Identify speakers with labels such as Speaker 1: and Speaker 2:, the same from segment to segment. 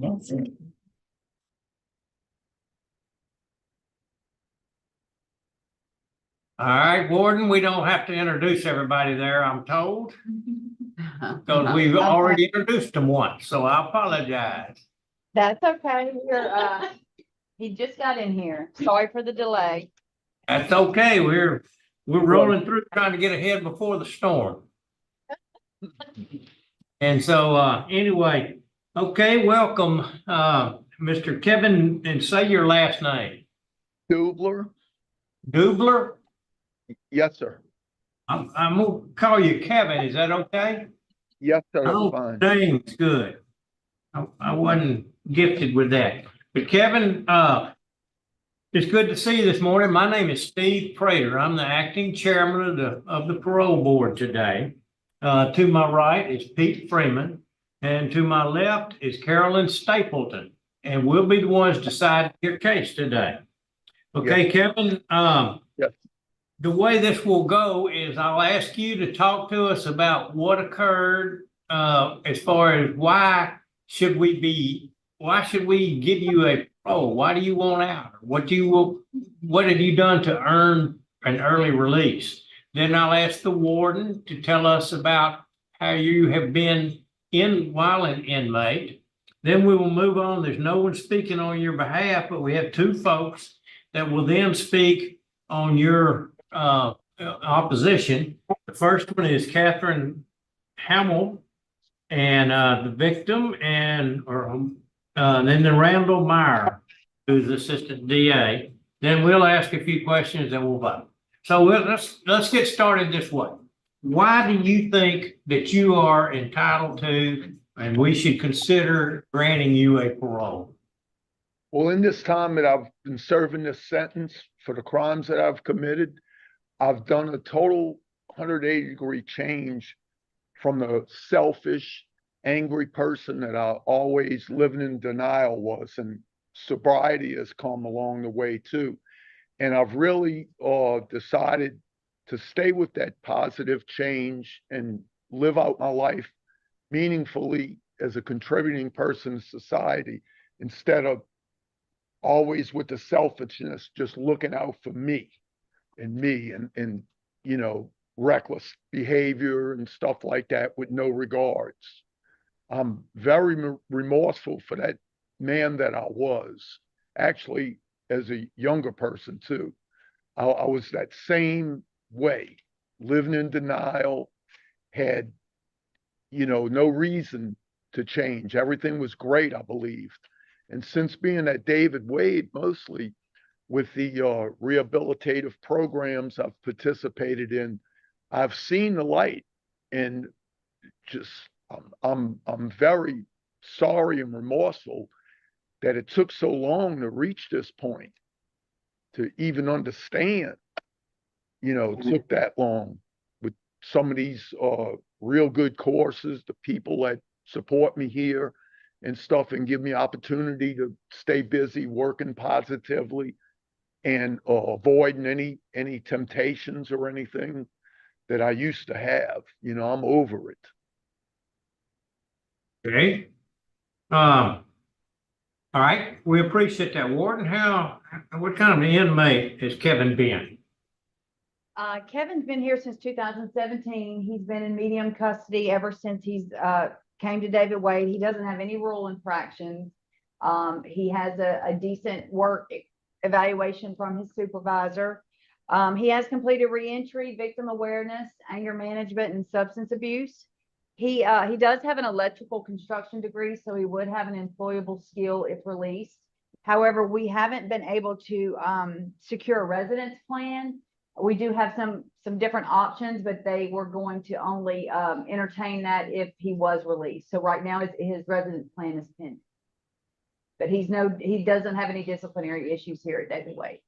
Speaker 1: That's it.
Speaker 2: All right, Warden, we don't have to introduce everybody there, I'm told, because we've already introduced them once, so I apologize.
Speaker 1: That's okay. He just got in here. Sorry for the delay.
Speaker 2: That's okay, we're rolling through trying to get ahead before the storm. And so, anyway, okay, welcome, Mr. Kevin, and say your last name.
Speaker 3: Dubler?
Speaker 2: Dubler?
Speaker 3: Yes, sir.
Speaker 2: I'm gonna call you Kevin, is that okay?
Speaker 3: Yes, sir,
Speaker 2: Oh,
Speaker 3: that's fine.
Speaker 2: name's good. I wasn't gifted with that. But Kevin, it's good to see you this morning. My name is Steve Prater. I'm the acting chairman of the parole board today. To my right is Pete Freeman, and to my left is Carolyn Stapleton. And we'll be the ones deciding your case today. Okay,
Speaker 3: Yes.
Speaker 2: Kevin,
Speaker 3: Yes.
Speaker 2: the way this will go is I'll ask you to talk to us about what occurred, as far as why should we give you a parole? Why do you want out? What have you done to earn an early release? Then I'll ask the warden to tell us about how you have been while an inmate. Then we will move on. There's no one speaking on your behalf, but we have two folks that will then speak on your opposition. The first one is Catherine Hamill, and the victim, and then the Randall Meyer, who's the assistant DA. Then we'll ask a few questions and we'll vote. So let's get started this way. Why do you think that you are entitled to, and we should consider granting you a parole?
Speaker 3: Well, in this time that I've been serving this sentence for the crimes that I've committed, I've done a total 180-degree change from the selfish, angry person that I always living in denial was, and sobriety has come along the way too. And I've really decided to stay with that positive change and live out my life meaningfully as a contributing person to society, instead of always with the selfishness, just looking out for me and you know, reckless behavior and stuff like that with no regards. I'm very remorseful for that man that I was, actually, as a younger person too. I was that same way, living in denial, had, you know, no reason to change. Everything was great, I believed. And since being at David Wade, mostly with the rehabilitative programs I've participated in, I've seen the light, and just I'm very sorry and remorseful that it took so long to reach this point, to even understand, you know, it took that long with some of these real good courses, the people that support me here and stuff, and give me opportunity to stay busy working positively and avoiding any temptations or anything that I used to have. You know, I'm over it.
Speaker 2: Okay. All right, we appreciate that, Warden. What kind of an inmate has Kevin been?
Speaker 1: Kevin's been here since 2017. He's been in medium custody ever since he's came to David Wade. He doesn't have any rule infractions. He has a decent work evaluation from his supervisor. He has completed reentry, victim awareness, anger management, and substance abuse. He does have an electrical construction degree, so he would have an employable skill if released. However, we haven't been able to secure a residence plan. We do have some different options, but they were going to only entertain that if he was released. So right now his residence plan is pending. But he doesn't have any disciplinary issues here at David Wade.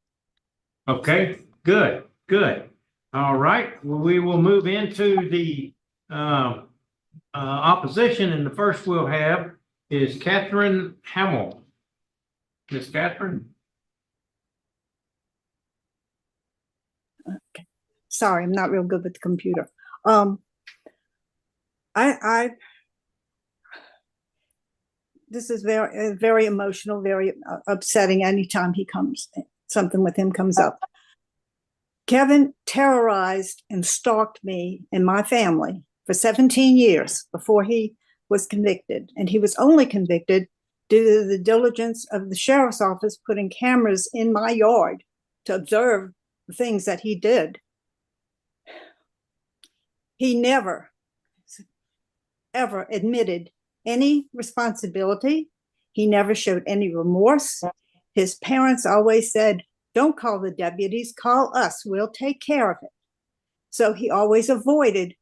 Speaker 2: Okay, good. All right, well, we will move into the opposition, and the first we'll have is Catherine Hamill. Miss Catherine?
Speaker 4: Okay. Sorry, I'm not real good with the computer. this is very emotional, very upsetting anytime something with him comes up. Kevin terrorized and stalked me and my family for 17 years before he was convicted. And he was only convicted due to the diligence of the sheriff's office putting cameras in my yard to observe the things that he did. He never, ever admitted any responsibility. He never showed any remorse. His parents always said, don't call the deputies, call us, we'll take care of it. So he always avoided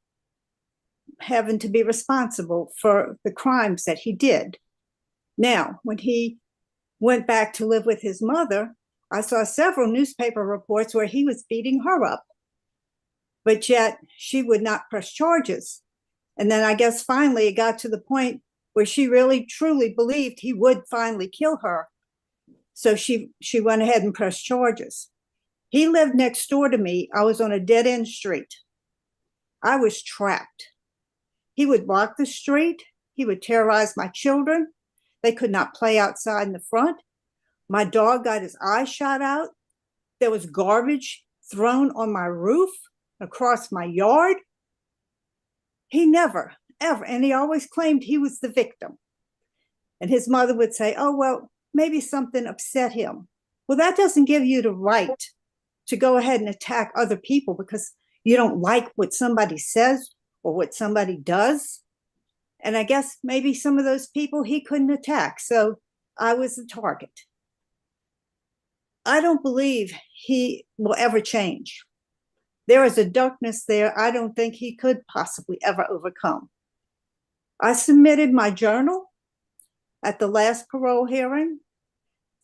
Speaker 4: having to be responsible for the crimes that he did. Now, when he went back to live with his mother, I saw several newspaper reports where he was beating her up, but yet she would not press charges. And then I guess finally it got to the point where she really truly believed he would finally kill her. So she went ahead and pressed charges. He lived next door to me. I was on a dead-end street. I was trapped. He would block the street. He would terrorize my children. They could not play outside in the front. My dog got his eye shot out. There was garbage thrown on my roof, across my yard. He never, ever, and he always claimed he was the victim. And his mother would say, oh, well, maybe something upset him. Well, that doesn't give you the right to go ahead and attack other people because you don't like what somebody says or what somebody does. And I guess maybe some of those people he couldn't attack. So I was the target. I don't believe he will ever change. There is a darkness there I don't think he could possibly ever overcome. I submitted my journal at the last parole hearing,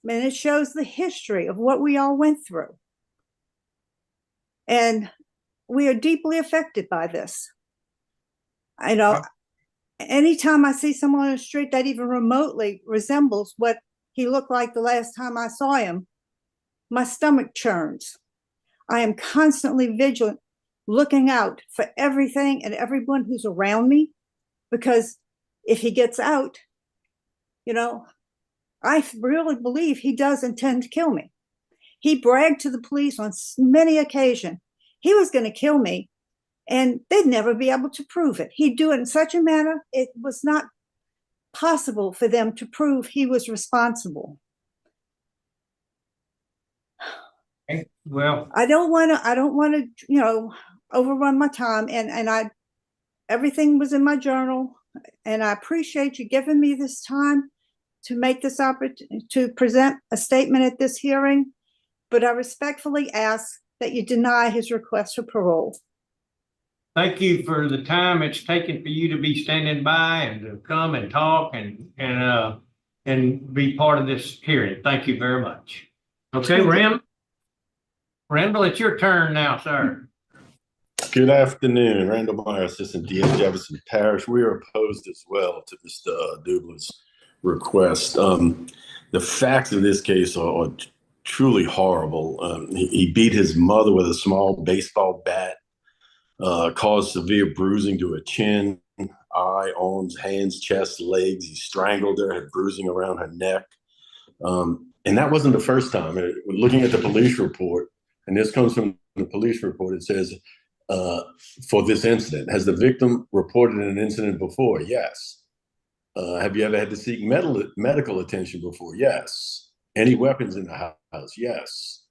Speaker 4: and it shows the history of what we all went through. And we are deeply affected by this. I know, anytime I see someone on the street that even remotely resembles what he looked like the last time I saw him, my stomach churns. I am constantly vigilant, looking out for everything and everyone who's around me, because if he gets out, I really believe he does intend to kill me. He bragged to the police on many occasions he was going to kill me, and they'd never be able to prove it. He'd do it in such a manner it was not possible for them to prove he was responsible.
Speaker 2: Okay, well,
Speaker 4: I don't want to, overrun my time, and everything was in my journal, and I appreciate you giving me this time to make this opportunity to present a statement at this hearing, but I respectfully ask that you deny his request for parole.
Speaker 2: thank you for the time it's taken for you to be standing by and to come and talk and be part of this hearing. Thank you very much. Okay, Randall, it's your turn now, sir.
Speaker 5: Good afternoon. Randall Meyer, Assistant DA, Jefferson Parish. We are opposed as well to Mr. Douglas' request. The facts of this case are truly horrible. He beat his mother with a small baseball bat, caused severe bruising to her chin, eye, arms, hands, chest, legs. He strangled her, had bruising around her neck. And that wasn't the first time. Looking at the police report, and this comes from the police report, it says, for this incident, has the victim reported an incident before? Yes. Have you ever had to seek medical attention before? Yes. Any weapons in the house? Yes.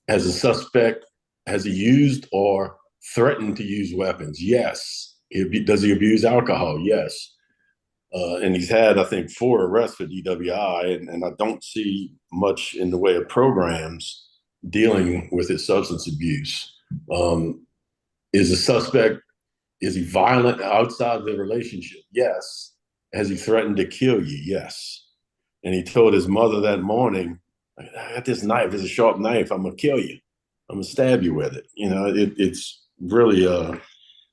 Speaker 5: Has a suspect, has he used or threatened to use weapons? Yes. Does he abuse alcohol? Yes. And he's had, I think, 4 arrests for DWI, and I don't see much in the way of programs dealing with his substance abuse. Is a suspect, is he violent outside the relationship? Yes. Has he threatened to kill you? Yes. And he told his mother that morning, I got this knife, it's a sharp knife, I'm gonna kill you. I'm gonna stab you with it. It's really a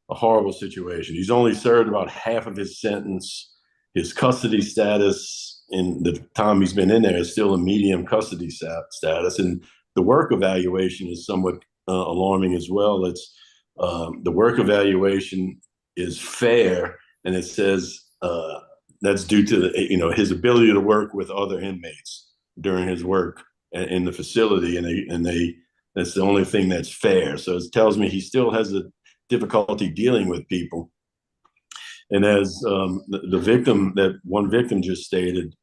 Speaker 5: horrible situation. He's only served about half of his sentence. His custody status in the time he's been in there is still a medium custody status. And the work evaluation is somewhat alarming as well. It's the work evaluation is fair, and it says that's due to his ability to work with other inmates during his work in the facility, and that's the only thing that's fair. So it tells me he still has a difficulty dealing with people. And as the victim, that one victim just stated,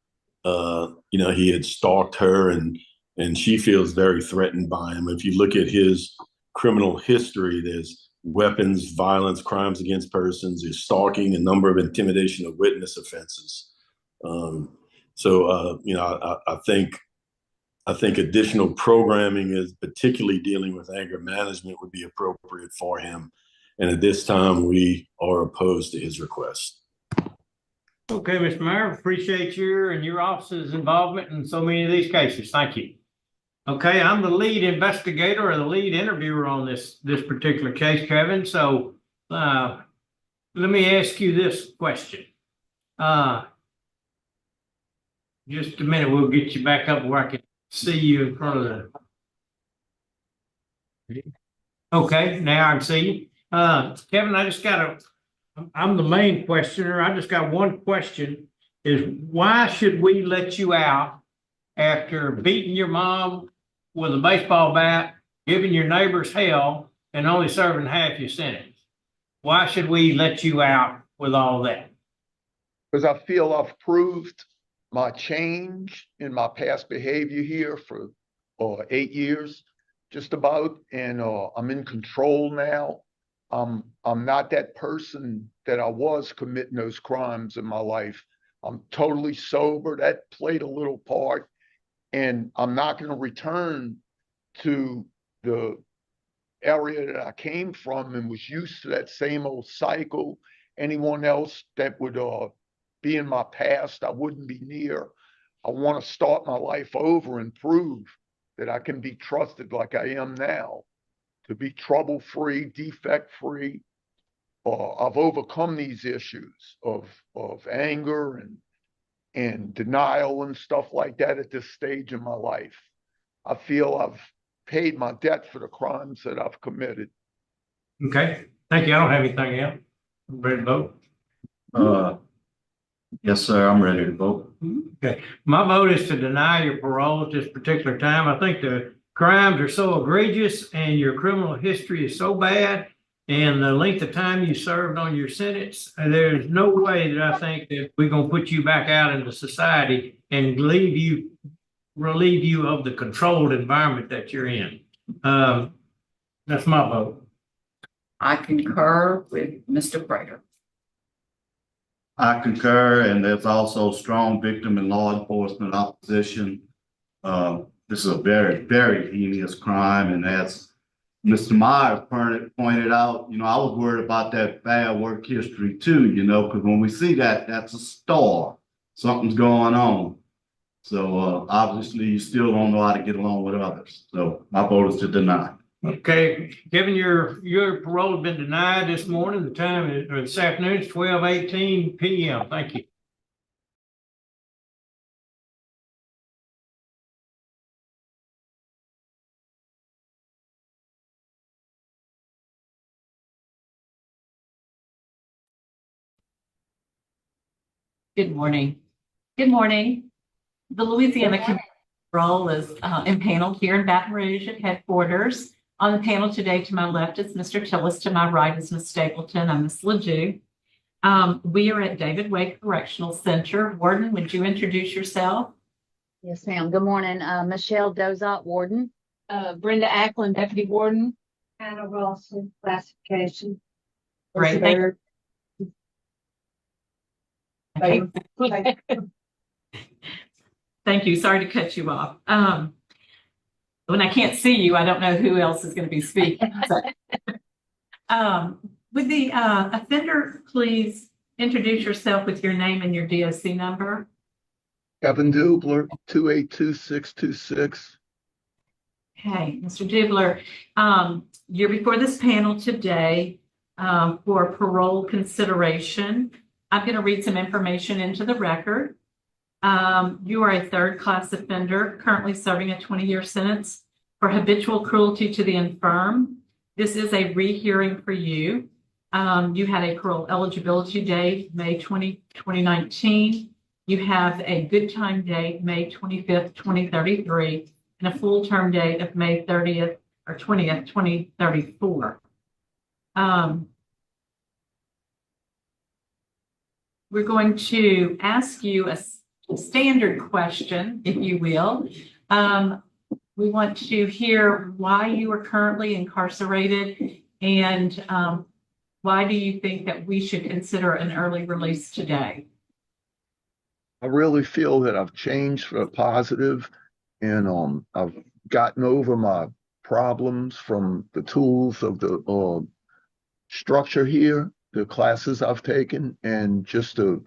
Speaker 5: he had stalked her, and she feels very threatened by him. If you look at his criminal history, there's weapons, violence, crimes against persons, there's stalking, a number of intimidation of witness offenses. I think additional programming is particularly dealing with anger management would be appropriate for him. And at this time, we are opposed to his request.
Speaker 2: Okay, Mr. Mayor, appreciate your and your office's involvement in so many of these cases. Thank you. Okay, I'm the lead investigator or the lead interviewer on this particular case, Kevin. So let me ask you this question. Just a minute, we'll get you back up where I can see you in front of the. Okay, now I can see you. Kevin, I'm the main questioner. I just got one question, is why should we let you out after beating your mom with a baseball bat, giving your neighbors hell, and only serving half your sentence? Why should we let you out with all that?
Speaker 3: Because I feel I've proved my change in my past behavior here for 8 years, just about, and I'm in control now. I'm not that person that I was committing those crimes in my life. I'm totally sober. That played a little part, and I'm not going to return to the area that I came from and was used to that same old cycle. Anyone else that would be in my past, I wouldn't be near. I want to start my life over and prove that I can be trusted like I am now, to be trouble-free, defect-free. I've overcome these issues of anger and denial and stuff like that at this stage in my life. I feel I've paid my debt for the crimes that I've committed.
Speaker 2: Okay, thank you. I don't have anything else. I'm ready to vote.
Speaker 6: Yes, sir, I'm ready to vote.
Speaker 2: Okay, my vote is to deny your parole at this particular time. I think the crimes are so egregious and your criminal history is so bad, and the length of time you served on your sentence, there's no way that I think that we're going to put you back out into society and relieve you of the controlled environment that you're in. That's my vote.
Speaker 7: I concur with Mr. Prater.
Speaker 6: I concur, and there's also strong victim and law enforcement opposition. This is a very, very heinous crime, and as Mr. Myers pointed out, I was worried about that bad work history too, because when we see that, that's a star. Something's going on. So obviously you still don't know how to get along with others. So my vote is to deny.
Speaker 2: Okay, Kevin, your parole has been denied this morning. The time is, or this afternoon, is 12:18 p.m. Thank you.
Speaker 7: Good morning. Good morning. The Louisiana Community Parole is impaneled here in Baton Rouge at headquarters. On the panel today, to my left is Mr. Tillis, to my right is Ms. Stapleton. I'm Ms. LeJew. We are at David Wade Correctional Center. Warden, would you introduce yourself?
Speaker 1: Yes, ma'am. Good morning. Michelle Dozot, Warden. Brenda Ackland, Deputy Warden.
Speaker 8: Hannah Ralston, classification.
Speaker 7: Great, thank you. Okay. Thank you. Sorry to cut you off. When I can't see you, I don't know who else is going to be speaking. So, would the offender please introduce yourself with your name and your DOC number?
Speaker 3: Kevin Dubler, 282626.
Speaker 7: Okay, Mr. Dubler, you're before this panel today for parole consideration. I'm going to read some information into the record. You are a third-class offender, currently serving a 20-year sentence for habitual cruelty to the infirm. This is a rehearing for you. You had a parole eligibility date, May 2019. You have a good time date, May 25th, 2033, and a full term date of May 30th or 20th, 2034. We're going to ask you a standard question, if you will. We want to hear why you are currently incarcerated and why do you think that we should consider an early release today?
Speaker 3: I really feel that I've changed for the positive, and I've gotten over my problems from the tools of the structure here, the classes I've taken, and just a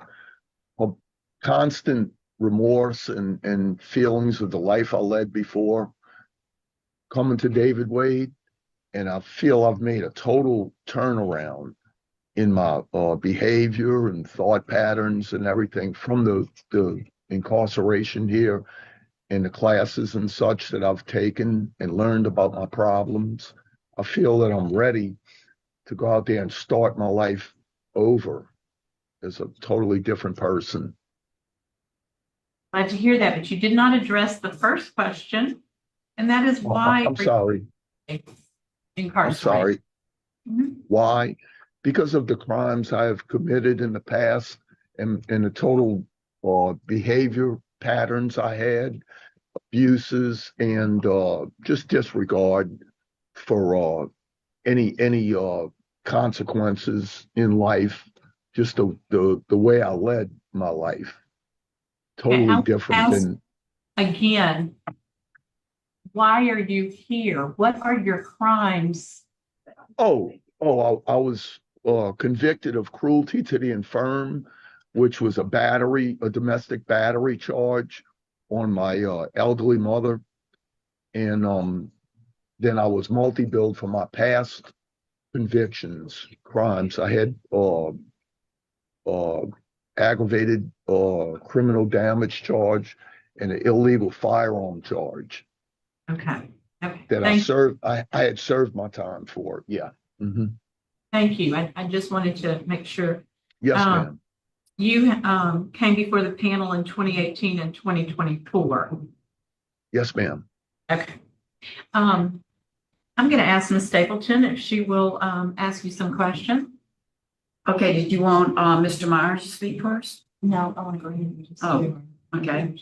Speaker 3: constant remorse and feelings of the life I led before coming to David Wade. And I feel I've made a total turnaround in my behavior and thought patterns and everything from the incarceration here and the classes and such that I've taken and learned about my problems. I feel that I'm ready to go out there and start my life over as a totally different person.
Speaker 7: Glad to hear that, but you did not address the first question, and that is why.
Speaker 3: I'm sorry.
Speaker 7: Incarcerated.
Speaker 3: I'm sorry.
Speaker 7: Mhm.
Speaker 3: Why? Because of the crimes I have committed in the past and the total behavior patterns I had, abuses, and just disregard for any consequences in life. Just the way I led my life, totally
Speaker 7: I'll
Speaker 3: different
Speaker 7: ask
Speaker 3: than.
Speaker 7: Again, why are you here? What are your crimes?
Speaker 3: I was convicted of cruelty to the infirm, which was a domestic battery charge on my elderly mother. And then I was multi-billed for my past convictions, crimes. I had aggravated criminal damage charge and an illegal firearm charge
Speaker 7: Okay. Okay.
Speaker 3: that I had served my time for. Yeah. Mm-hmm.
Speaker 7: Thank you. I just wanted to make sure.
Speaker 3: Yes, ma'am.
Speaker 7: You came before the panel in 2018 and 2024.
Speaker 3: Yes, ma'am.
Speaker 7: Okay. I'm going to ask Ms. Stapleton if she will ask you some questions.
Speaker 9: Okay, did you want Mr. Myers to speak first?
Speaker 7: No, I want to go ahead and just
Speaker 9: Oh,
Speaker 7: do it.
Speaker 9: okay.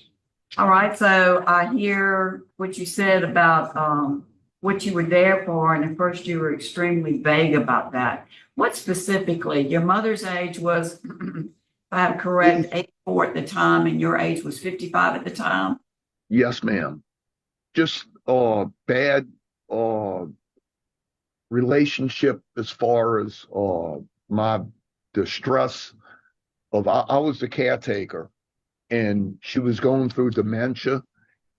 Speaker 9: All right, so I hear what you said about what you were there for, and at first you were extremely vague about that. What specifically? Your mother's age was, if I'm correct, 84 at the time, and your age was 55 at the time?
Speaker 3: Yes, ma'am. Just bad relationship as far as the stress of I was the caretaker, and she was going through dementia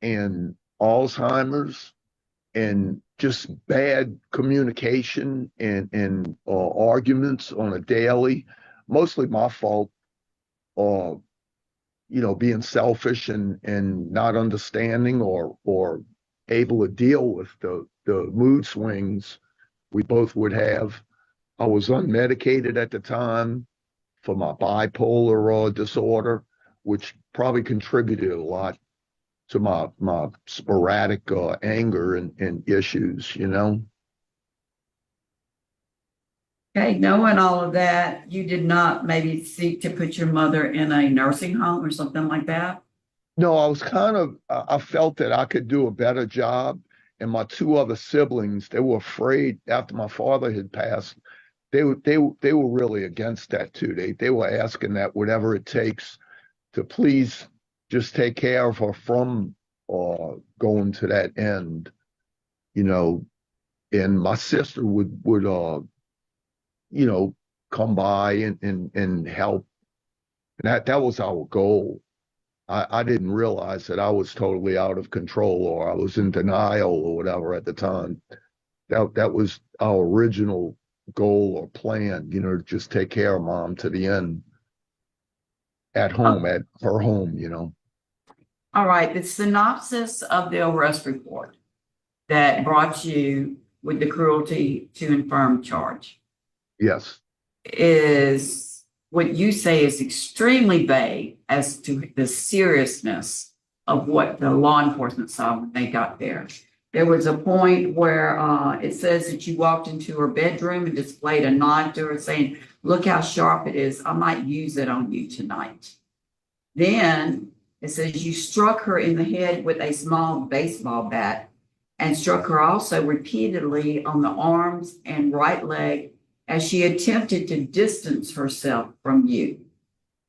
Speaker 3: and Alzheimer's and just bad communication and arguments on a daily, mostly my fault, being selfish and not understanding or able to deal with the mood swings we both would have. I was unmedicated at the time for my bipolar disorder, which probably contributed a lot to my sporadic anger and issues,
Speaker 9: Okay, knowing all of that, you did not maybe seek to put your mother in a nursing home or something like that?
Speaker 3: No, I felt that I could do a better job. And my two other siblings, they were afraid after my father had passed. They were really against that too. They were asking that whatever it takes to please just take care of her from going to that end, And my sister would come by and help. And that was our goal. I didn't realize that I was totally out of control or I was in denial or whatever at the time. That was our original goal or plan, to just take care of mom to the end at home, at her home.
Speaker 9: All right, the synopsis of the arrest report that brought you with the cruelty to infirm charge.
Speaker 3: Yes.
Speaker 9: is what you say is extremely vague as to the seriousness of what the law enforcement saw when they got there. There was a point where it says that you walked into her bedroom and displayed a knife to her saying, look how sharp it is. I might use it on you tonight. Then it says you struck her in the head with a small baseball bat and struck her also repeatedly on the arms and right leg as she attempted to distance herself from you,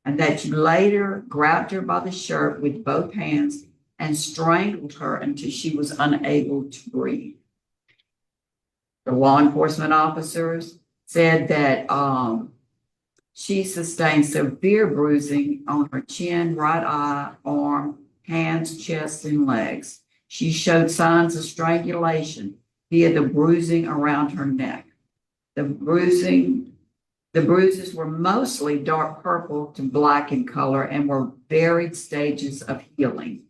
Speaker 9: and that you later grabbed her by the shirt with both hands and strangled her until she was unable to breathe. The law enforcement officers said that she sustained severe bruising on her chin, right eye, arm, hands, chest, and legs. She showed signs of strangulation via the bruising around her neck. The bruises were mostly dark purple to black in color and were varied stages of healing.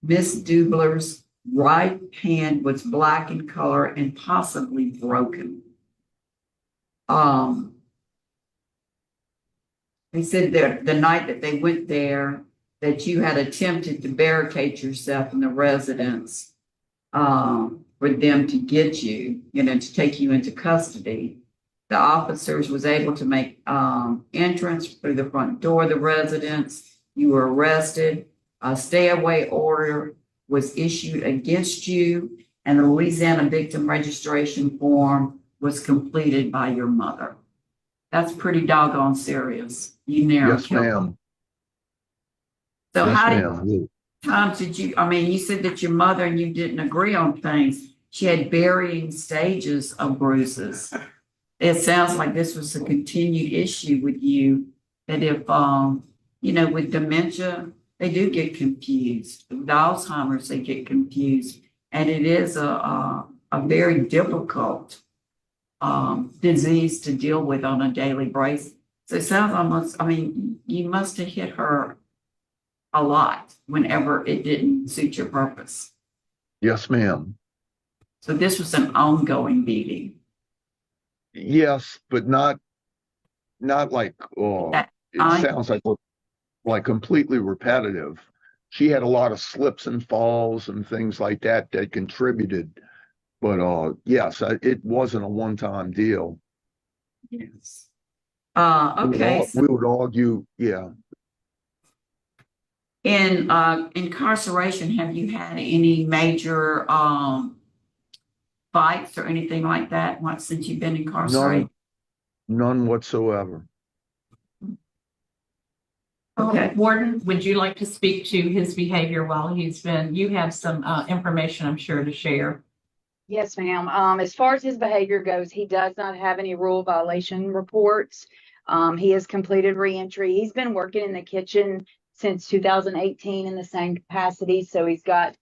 Speaker 9: Miss Dubler's right hand was black in color and possibly broken. They said that the night that they went there, that you had attempted to barricade yourself in the residence for them to get you, to take you into custody. The officers was able to make entrance through the front door of the residence. You were arrested. A stay away order was issued against you, and the Louisiana victim registration form was completed by your mother. That's pretty doggone serious. You nearly
Speaker 3: Yes,
Speaker 9: killed her.
Speaker 3: ma'am.
Speaker 9: So
Speaker 3: Yes,
Speaker 9: how
Speaker 3: ma'am.
Speaker 9: many times did you, you said that your mother and you didn't agree on things. She had varying stages of bruises. It sounds like this was a continued issue with you, that if, with dementia, they do get confused. With Alzheimer's, they get confused. And it is a very difficult disease to deal with on a daily basis. So it sounds almost, you must have hit her a lot whenever it didn't suit your purpose.
Speaker 3: Yes, ma'am.
Speaker 9: So this was an ongoing beating.
Speaker 3: Yes, but not like, it sounds like completely repetitive. She had a lot of slips and falls and things like that contributed. But yes, it wasn't a one-time deal.
Speaker 9: Yes. Okay.
Speaker 3: We would argue, yeah.
Speaker 9: In incarceration, have you had any major fights or anything like that since you've been incarcerated?
Speaker 3: None whatsoever.
Speaker 7: Okay, Warden, would you like to speak to his behavior while you have some information, I'm sure, to share?
Speaker 1: Yes, ma'am. As far as his behavior goes, he does not have any rule violation reports. He has completed reentry. He's been working in the kitchen since 2018 in the same capacity, so he's got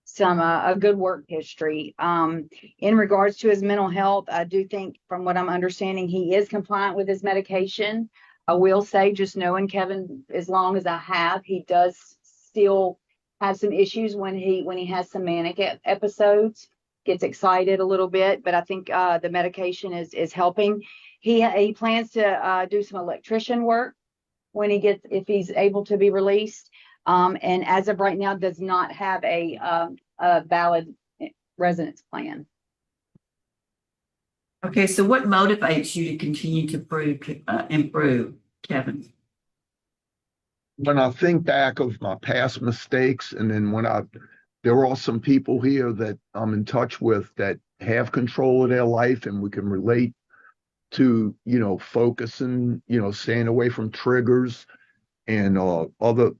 Speaker 1: some a good work history. In regards to his mental health, I do think, from what I'm understanding, he is compliant with his medication. I will say, just knowing Kevin as long as I have, he does still have some issues when he has some manic episodes, gets excited a little bit, but I think the medication is helping. He plans to do some electrician work if he's able to be released. And as of right now, does not have a valid residence plan.
Speaker 9: Okay, so what motivates you to continue to improve, Kevin?
Speaker 3: When I think back of my past mistakes, and then there are some people here that I'm in touch with that have control of their life, and we can relate to, focusing, staying away from triggers and other,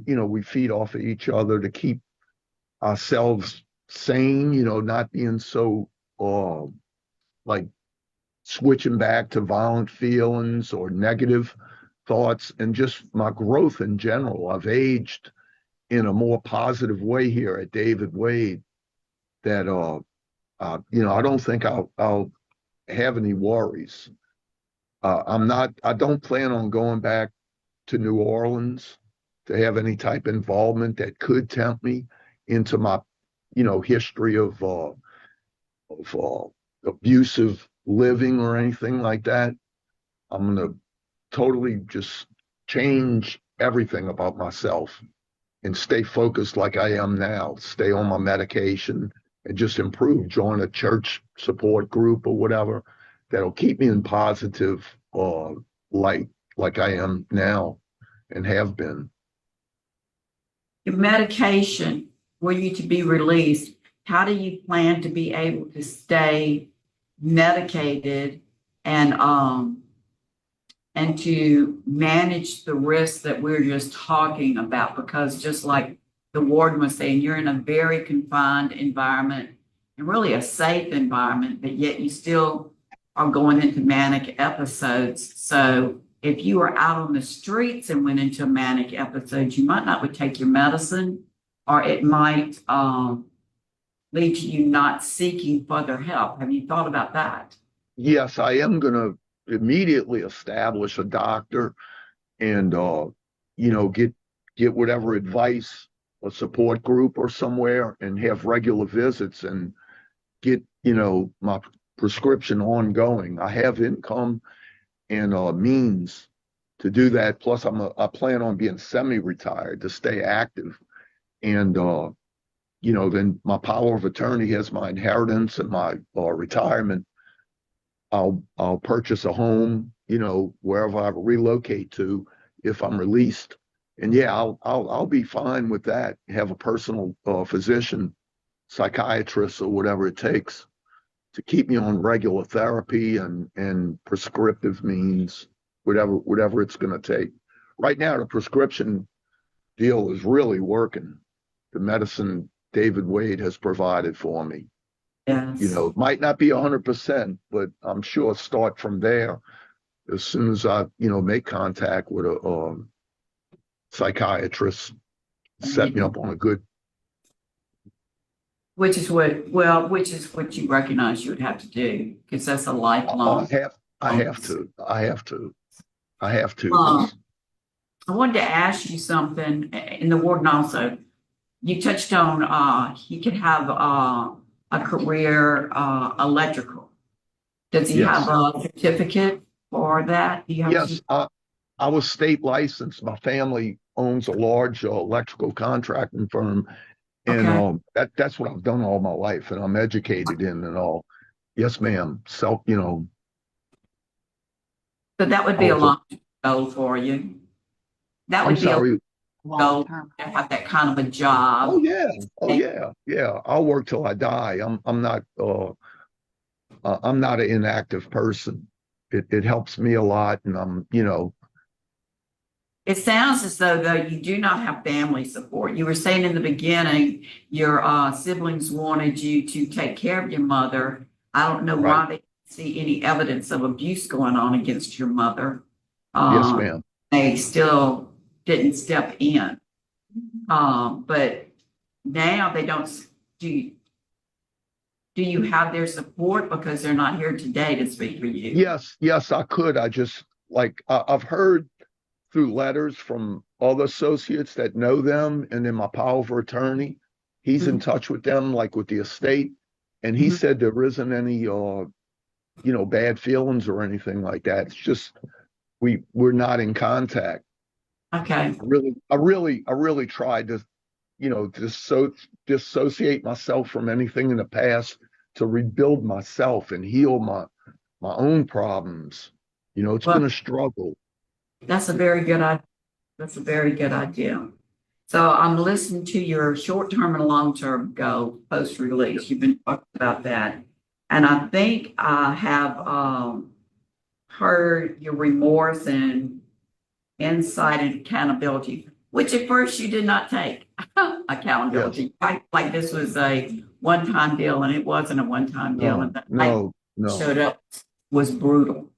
Speaker 3: we feed off of each other to keep ourselves sane, not being so like switching back to violent feelings or negative thoughts, and just my growth in general. I've aged in a more positive way here at David Wade that I don't think I'll have any worries. I don't plan on going back to New Orleans to have any type of involvement that could tempt me into my history of abusive living or anything like that. I'm gonna totally just change everything about myself and stay focused like I am now, stay on my medication and just improve, join a church support group or whatever that'll keep me in positive light like I am now and have been.
Speaker 9: Your medication, were you to be released, how do you plan to be able to stay medicated and to manage the risks that we're just talking about? Because just like the warden was saying, you're in a very confined environment and really a safe environment, but yet you still are going into manic episodes. So if you were out on the streets and went into a manic episode, you might not would take your medicine, or it might lead to you not seeking further help. Have you thought about that?
Speaker 3: Yes, I am going to immediately establish a doctor and, get whatever advice, a support group or somewhere, and have regular visits and get, my prescription ongoing. I have income and means to do that. Plus, I plan on being semi-retired to stay active. And, then my power of attorney has my inheritance and my retirement. I'll purchase a home, wherever I relocate to if I'm released. And yeah, I'll be fine with that. Have a personal physician, psychiatrist, or whatever it takes to keep me on regular therapy and prescriptive means, whatever it's going to take. Right now, the prescription deal is really working. The medicine David Wade has provided for me.
Speaker 9: Yes.
Speaker 3: It might not be 100%, but I'm sure start from there as soon as I, make contact with a psychiatrist, set me up on a good.
Speaker 9: Which is what you recognize you would have to do, because that's a lifelong.
Speaker 3: I have to.
Speaker 9: I wanted to ask you something, in the warden also. You touched on he could have a career electrical. Does he
Speaker 3: Yes.
Speaker 9: have a certificate for that? Do you have
Speaker 3: Yes, I was state licensed. My family owns a large electrical contracting firm, and that's what I've done all my life, and I'm educated in and all. Yes, ma'am. So,
Speaker 9: So that would be a long goal for you. That would
Speaker 3: I'm sorry.
Speaker 9: a goal to have that kind of a job.
Speaker 3: Oh yeah. I'll work till I die. I'm not an inactive person. It helps me a lot, and
Speaker 9: It sounds as though you do not have family support. You were saying in the beginning your siblings wanted you to take care of your mother. I don't know why they see any evidence of abuse going on against your mother.
Speaker 3: Yes, ma'am.
Speaker 9: They still didn't step in. But now they don't. Do you have their support, because they're not here today to speak for you?
Speaker 3: Yes, I could. I just I've heard through letters from other associates that know them, and then my power of attorney, he's in touch with them, like with the estate, and he said there isn't any bad feelings or anything like that. It's just we're not in contact.
Speaker 9: Okay.
Speaker 3: I really tried to dissociate myself from anything in the past to rebuild myself and heal my own problems. It's been a struggle.
Speaker 9: That's a very good idea. That's a very good idea. So I'm listening to your short-term and long-term goal post-release. You've been talking about that. And I think I have heard your remorse and insight and accountability, which at first you did not take accountability. Yes. Like this was a one-time deal, and it wasn't a one-time deal. And
Speaker 3: no.
Speaker 9: Showed up was brutal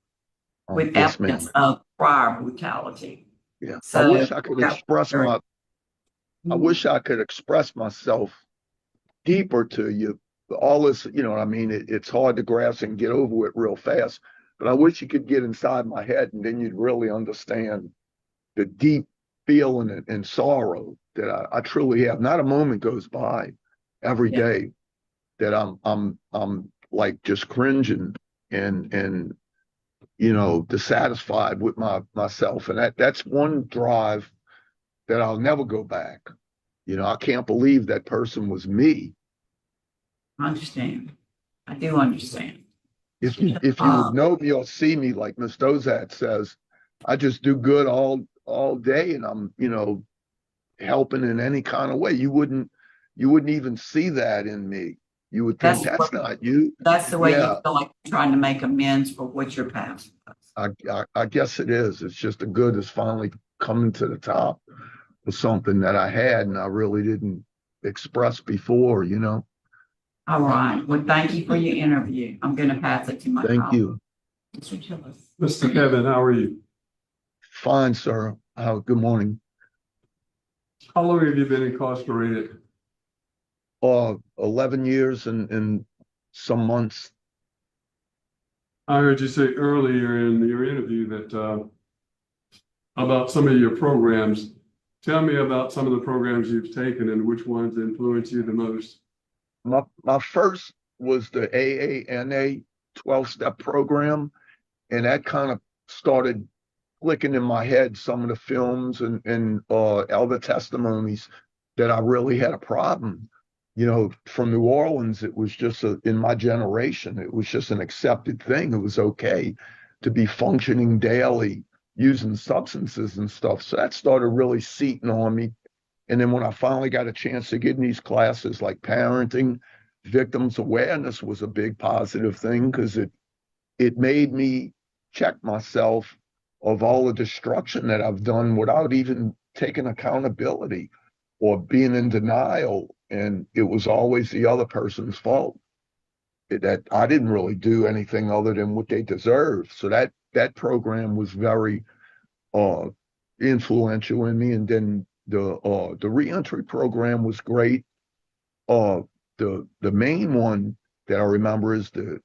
Speaker 9: with evidence of prior brutality.
Speaker 3: Yeah.
Speaker 9: So
Speaker 3: I wish I could express myself deeper to you. All this, it's hard to grasp and get over it real fast. But I wish you could get inside my head, and then you'd really understand the deep feeling and sorrow that I truly have. Not a moment goes by every day that I'm like just cringing and dissatisfied with myself. And that's one drive that I'll never go back. I can't believe that person was me.
Speaker 9: I understand. I do understand.
Speaker 3: If you would know me or see me, like Miss Dozat says, I just do good all day, and I'm helping in any kind of way. You wouldn't even see that in me. You would think that's not you.
Speaker 9: That's the way you
Speaker 3: Yeah,
Speaker 9: feel like you're trying to make amends for what your past was.
Speaker 3: I guess it is. It's just the good is finally coming to the top of something that I had and I really didn't express before.
Speaker 9: All right. Well, thank you for your interview. I'm going to pass it to my
Speaker 3: Thank
Speaker 9: colleague.
Speaker 3: you.
Speaker 9: Mr. Tillis.
Speaker 10: Mr. Kevin, how are you?
Speaker 3: Fine, sir. Good morning.
Speaker 10: How long have you been incarcerated?
Speaker 3: 11 years and some months.
Speaker 10: I heard you say earlier in your interview that about some of your programs. Tell me about some of the programs you've taken and which ones influence you the most.
Speaker 3: My first was the AANA 12-step program, and that kind of started clicking in my head some of the films and other testimonies that I really had a problem. From New Orleans, it was just in my generation, it was just an accepted thing. It was okay to be functioning daily using substances and stuff. So that started really seating on me. And then when I finally got a chance to get in these classes like parenting, victims awareness was a big positive thing because it made me check myself of all the destruction that I've done without even taking accountability or being in denial. And it was always the other person's fault. That I didn't really do anything other than what they deserved. So that program was very influential in me. And then the reentry program was great. The main one that I remember is the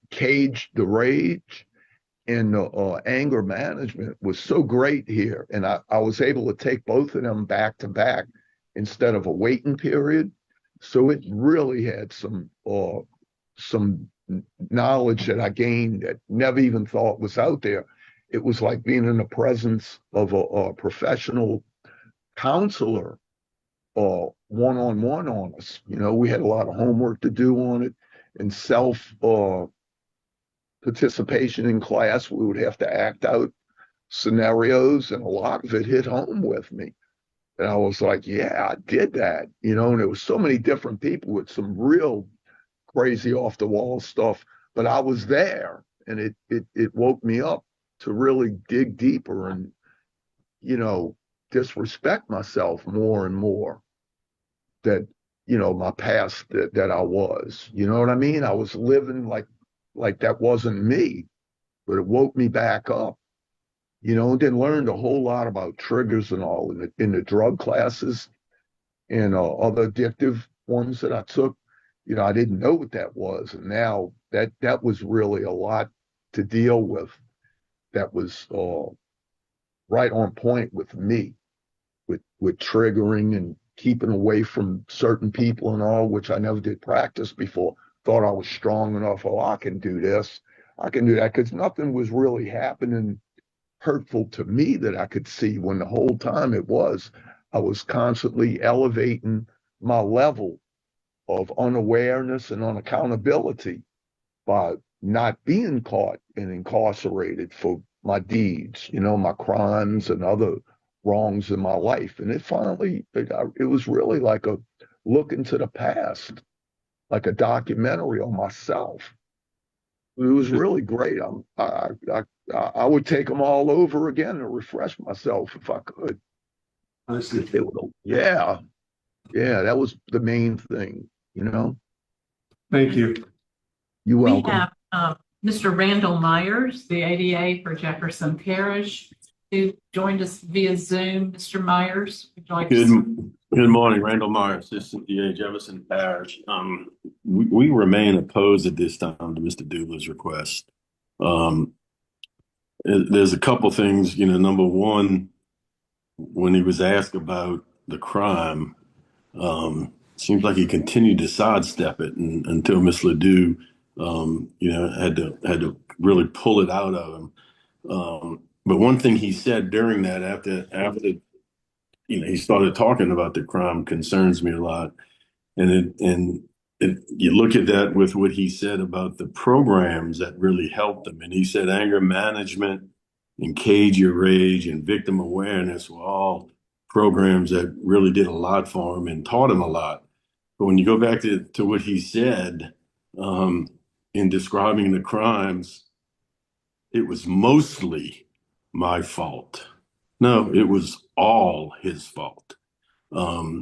Speaker 3: rage and the anger management was so great here. And I was able to take both of them back to back instead of a waiting period. So it really had some knowledge that I gained that never even thought was out there. It was like being in the presence of a professional counselor one-on-one on us. We had a lot of homework to do on it and self participation in class. We would have to act out scenarios, and a lot of it hit home with me. And I was like, yeah, I did that, and there was so many different people with some real crazy off the wall stuff, but I was there, and it woke me up to really dig deeper and, disrespect myself more and more that, my past that I was, you know what I mean? I was living like that wasn't me, but it woke me back up, and then learned a whole lot about triggers and all in the drug classes and other addictive ones that I took. I didn't know what that was. And now that was really a lot to deal with. That was right on point with me, with triggering and keeping away from certain people and all, which I never did practice before. Thought I was strong enough. Oh, I can do this. I can do that, because nothing was really happening hurtful to me that I could see, when the whole time I was constantly elevating my level of unawareness and unaccountability by not being caught and incarcerated for my deeds, my crimes and other wrongs in my life. And it was really like a look into the past, like a documentary on myself. It was really great. I would take them all over again to refresh myself if I could.
Speaker 10: I see.
Speaker 3: Yeah, that was the main thing,
Speaker 10: Thank you.
Speaker 3: You're
Speaker 7: We
Speaker 3: welcome.
Speaker 7: have Mr. Randall Myers, the ADA for Jefferson Parish, who joined us via Zoom. Mr. Myers, would you like to?
Speaker 5: Good morning, Randall Myers, Assistant DA, Jefferson Parish. We remain opposed at this time to Mr. Dubler's request. There's a couple things, number one, when he was asked about the crime, seems like he continued to sidestep it until Ms. Ledoux, had to really pull it out of him. But one thing he said during that, after he started talking about the crime, concerns me a lot. You look at that with what he said about the programs that really helped him. And he said anger management and cage your rage and victim awareness were all programs that really did a lot for him and taught him a lot. But when you go back to what he said in describing the crimes, it was mostly my fault. No, it was all his fault.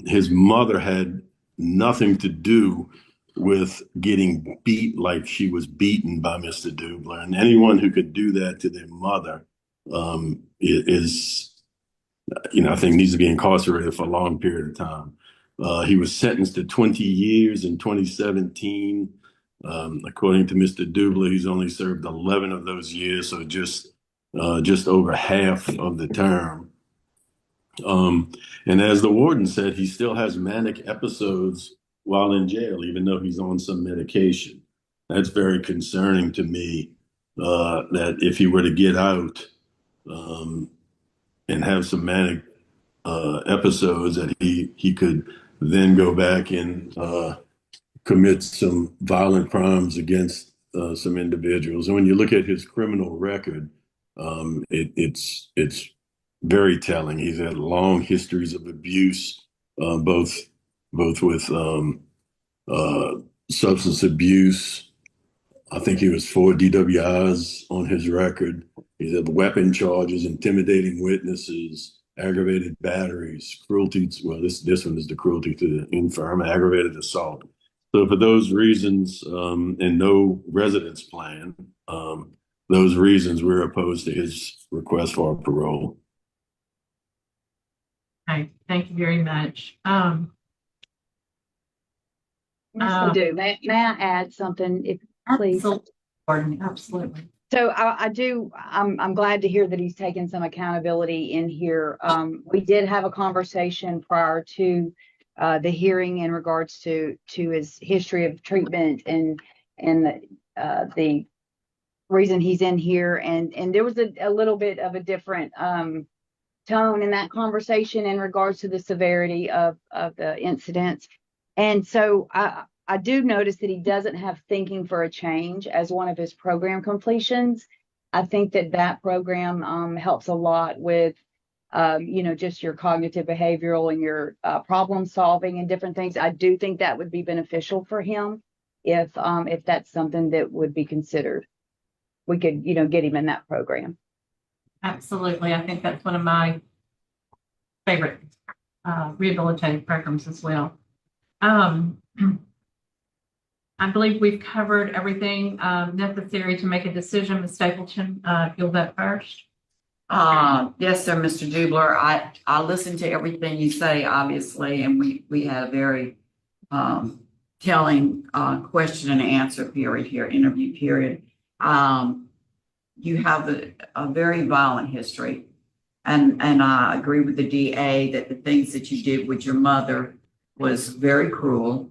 Speaker 5: His mother had nothing to do with getting beat like she was beaten by Mr. Dubler. And anyone who could do that to their mother is, I think needs to be incarcerated for a long period of time. He was sentenced to 20 years in 2017. According to Mr. Dubler, he's only served 11 of those years, so just over half of the term. And as the warden said, he still has manic episodes while in jail, even though he's on some medication. That's very concerning to me, that if he were to get out and have some manic episodes, that he could then go back and commit some violent crimes against some individuals. And when you look at his criminal record, it's very telling. He's had long histories of abuse, both with substance abuse. I think he was 4 DWIs on his record. He's had weapon charges, intimidating witnesses, aggravated batteries, cruelty. Well, this one is the cruelty to the infirm, aggravated assault. So for those reasons, and no residence plan, those reasons we're opposed to his request for parole.
Speaker 7: Okay, thank you very much.
Speaker 1: Mr. Dew, may I add something, if please?
Speaker 7: Absolutely, Gordon, absolutely.
Speaker 1: So I'm glad to hear that he's taken some accountability in here. We did have a conversation prior to the hearing in regards to his history of treatment and the reason he's in here. And there was a little bit of a different tone in that conversation in regards to the severity of the incidents. And so I do notice that he doesn't have Thinking for a Change as one of his program completions. I think that program helps a lot with, just your cognitive behavioral and your problem solving and different things. I do think that would be beneficial for him if that's something that would be considered. We could, get him in that program.
Speaker 7: Absolutely. I think that's one of my favorite rehabilitative programs as well. I believe we've covered everything necessary to make a decision. Ms. Stapleton, if you'll vote first.
Speaker 9: Yes, sir, Mr. Dubler. I listened to everything you say, obviously, and we had a very telling question and answer period here, interview period. You have a very violent history, and I agree with the DA that the things that you did with your mother was very cruel.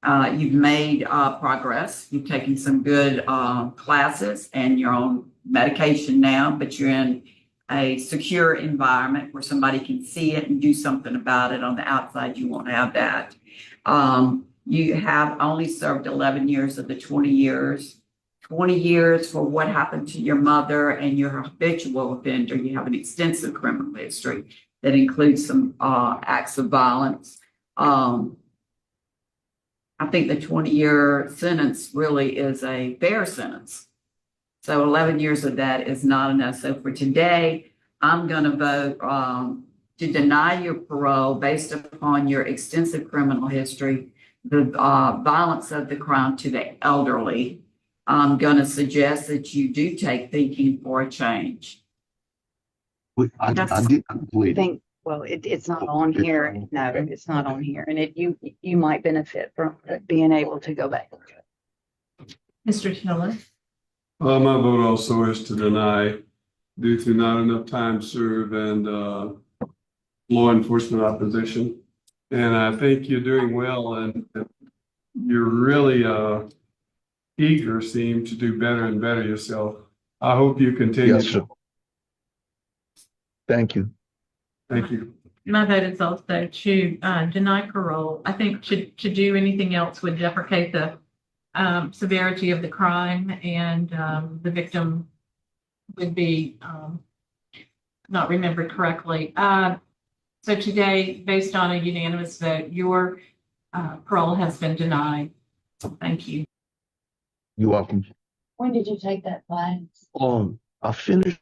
Speaker 9: You've made progress. You've taken some good classes and you're on medication now, but you're in a secure environment where somebody can see it and do something about it. On the outside, you won't have that. You have only served 11 years of the 20 years. 20 years for what happened to your mother, and you're a habitual offender. You have an extensive criminal history that includes some acts of violence. I think the 20-year sentence really is a fair sentence. So 11 years of that is not enough. So for today, I'm going to vote to deny your parole based upon your extensive criminal history, the violence of the crime to the elderly. I'm going to suggest that you do take Thinking for a Change.
Speaker 3: I did complete it.
Speaker 1: Well, it's not on here. No, it's not on here. And you might benefit from being able to go back.
Speaker 7: Mr. Tiller.
Speaker 10: My vote also is to deny due to not enough time served and law enforcement opposition. And I think you're doing well, and you're really eager seem to do better and better yourself. I hope you continue
Speaker 3: Yes, sir. Thank you.
Speaker 10: Thank you.
Speaker 7: My vote is also to deny parole. I think to do anything else would deprecate the severity of the crime, and the victim would be not remembered correctly. So today, based on a unanimous vote, your parole has been denied. Thank you.
Speaker 3: You're welcome.
Speaker 8: When did you take that class?
Speaker 3: I finished